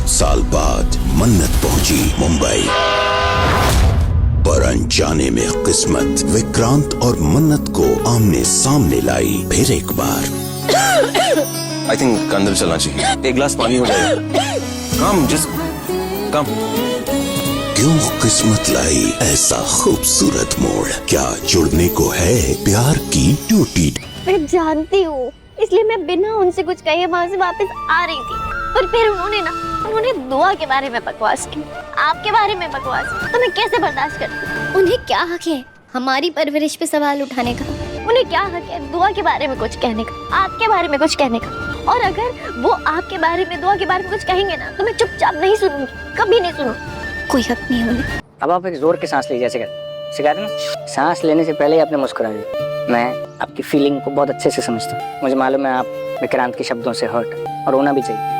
बहुत साल बाद मन्नत पहुंची मुंबई, पर अनजाने में किस्मत विक्रांत और मन्नत को आमने सामने लाई फिर एक बार। आई थिंक अंदर चलना चाहिए, एक गिलास पानी हो जाएगा। Come just come. क्यों किस्मत लाई ऐसा खूबसूरत मोड़? क्या जुड़ने को है प्यार की ड्यूटी? मैं जानती हूँ, इसलिए मैं बिना उनसे कुछ कहे वहाँ से वापस आ रही थी, पर फिर उन्होंने दुआ के बारे में बकवास की, आपके बारे में बकवास की, तो मैं कैसे बर्दाश्त करती? उन्हें क्या हक है हमारी परवरिश पे सवाल उठाने का? उन्हें क्या हक है दुआ के बारे में कुछ कहने का, आपके बारे में कुछ कहने का? और अगर वो आपके बारे में दुआ के बारे में कुछ कहेंगे ना, तो मैं चुपचाप नहीं सुनूंगी, कभी नहीं सुनूंगी। कोई हक नहीं है उन्हें। अब आप एक जोर की सांस लीजिए, सिखाते ना, सांस लेने से पहले ही आपने मुस्कुराया। मैं आपकी फीलिंग को बहुत अच्छे से समझता हूँ। मुझे मालूम है आप विक्रांत के शब्दों से हर्ट और होना भी चाहिए,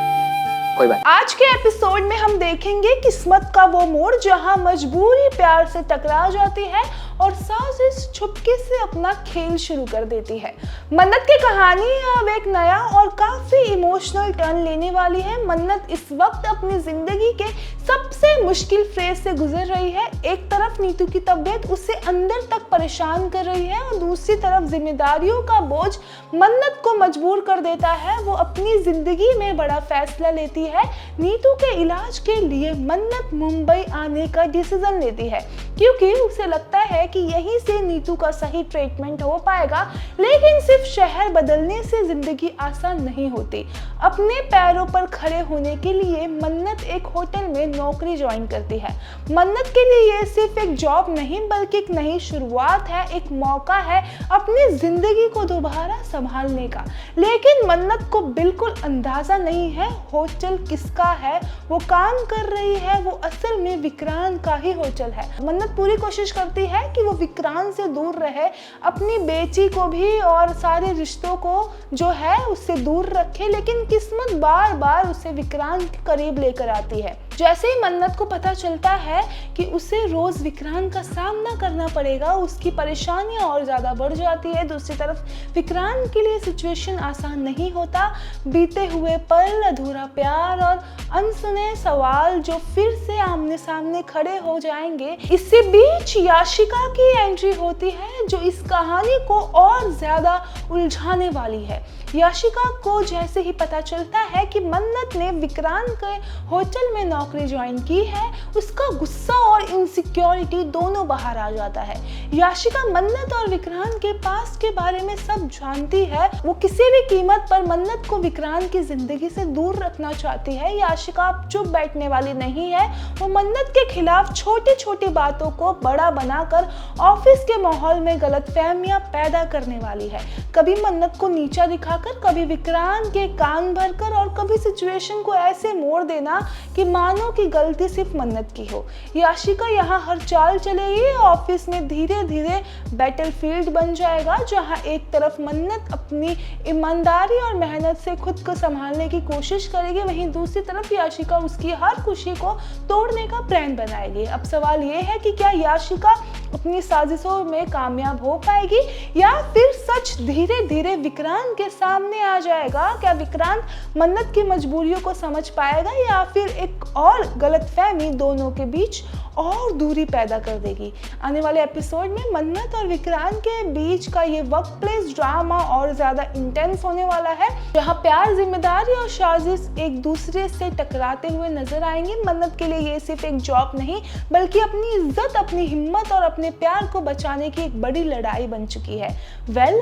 कोई बात। आज के एपिसोड में हम देखेंगे किस्मत का वो मोड़ जहां मजबूरी प्यार से टकरा जाती है और साजिश चुपके से अपना खेल शुरू कर देती है। मन्नत की कहानी अब एक नया और काफी इमोशनल टर्न लेने वाली है। मन्नत इस वक्त अपनी जिंदगी के सबसे मुश्किल फेज से गुजर रही है। एक तरफ नीतू की तबीयत उसे अंदर तक परेशान कर रही है और दूसरी तरफ जिम्मेदारियों का बोझ मन्नत को मजबूर कर देता है। वो अपनी जिंदगी में बड़ा फैसला लेती है। नीतू के इलाज के लिए मन्नत मुंबई आने का डिसीजन लेती है, क्योंकि उसे लगता है कि यहीं से नीतू का सही ट्रीटमेंट हो पाएगा। लेकिन सिर्फ शहर बदलने से जिंदगी आसान नहीं होती। अपने पैरों पर खड़े होने के लिए मन्नत एक होटल में नौकरी ज्वाइन करती है। मन्नत के लिए ये सिर्फ एक जॉब नहीं बल्कि एक नई शुरुआत है, एक मौका है अपनी जिंदगी को दोबारा संभालने का। लेकिन मन्नत को बिल्कुल अंदाजा नहीं है होटल किसका है। वो काम कर रही है वो असल में विक्रांत का ही होटल है। मन्नत पूरी कोशिश करती है कि वो विक्रांत से दूर रहे, अपनी बेटी को भी और सारे रिश्तों को जो है उससे दूर रखे, लेकिन किस्मत बार बार उसे विक्रांत के करीब लेकर आती है। जैसे ही मन्नत को पता चलता है कि उसे रोज विक्रांत का सामना करना पड़ेगा, उसकी परेशानियां और ज्यादा बढ़ जाती है। दूसरी तरफ विक्रांत के लिए सिचुएशन आसान नहीं होता। बीते हुए पल, अधूरा प्यार और अनसुने सवाल जो फिर से आमने सामने खड़े हो जाएंगे। इसी बीच याशिका की एंट्री होती है जो इस कहानी को और ज्यादा उलझाने वाली है। याशिका को जैसे ही पता चलता है कि मन्नत ने विक्रांत के होटल में नौकरी ज्वाइन की है, उसका गुस्सा और इनसिक्योरिटी दोनों बाहर आ जाता है। याशिका मन्नत और विक्रांत के पास के बारे में सब जानती है। वो किसी भी कीमत पर मन्नत को विक्रांत की जिंदगी से दूर रखना चाहती है। याशिका चुप बैठने वाली नहीं है। वो मन्नत के खिलाफ छोटी छोटी बातों को बड़ा बनाकर ऑफिस के माहौल में गलतफहमियां पैदा करने वाली है। कभी मन्नत को नीचा दिखाकर, कभी विक्रांत के कान भरकर और कभी सिचुएशन को ऐसे मोड़ देना कि मानो कि गलती सिर्फ मन्नत की हो। याशिका यहाँ हर चाल चलेगी। ऑफिस में धीरे धीरे बैटलफील्ड बन जाएगा, जहाँ एक तरफ मन्नत अपनी ईमानदारी और मेहनत से खुद को संभालने की कोशिश करेगी, वहीं दूसरी तरफ याशिका उसकी हर खुशी को तोड़ने का प्लान बनाएगी। अब सवाल ये है कि क्या याशिका अपनी साजिशों में कामयाब हो पाएगी या फिर सच धीरे धीरे विक्रांत के सामने आ जाएगा? क्या विक्रांत मन्नत की मजबूरियों को समझ पाएगा या फिर एक और गलतफहमी दोनों के बीच और दूरी पैदा कर देगी? आने वाले एपिसोड में मन्नत और विक्रांत के बीच का ये वर्क प्लेस ड्रामा और ज्यादा इंटेंस होने वाला है, जहां प्यार, जिम्मेदारी और साजिश एक दूसरे से टकराते हुए नजर आएंगे। मन्नत के लिए ये सिर्फ एक जॉब नहीं बल्कि अपनी इज्जत, अपनी हिम्मत और अपने प्यार को बचाने की एक बड़ी लड़ाई बन चुकी है।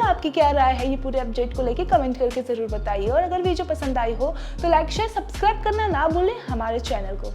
आपकी क्या राय है ये पूरे अपडेट को लेके कमेंट करके जरूर बताइए, और अगर वीडियो पसंद आई हो तो लाइक, शेयर, सब्सक्राइब करना ना भूलें हमारे चैनल को।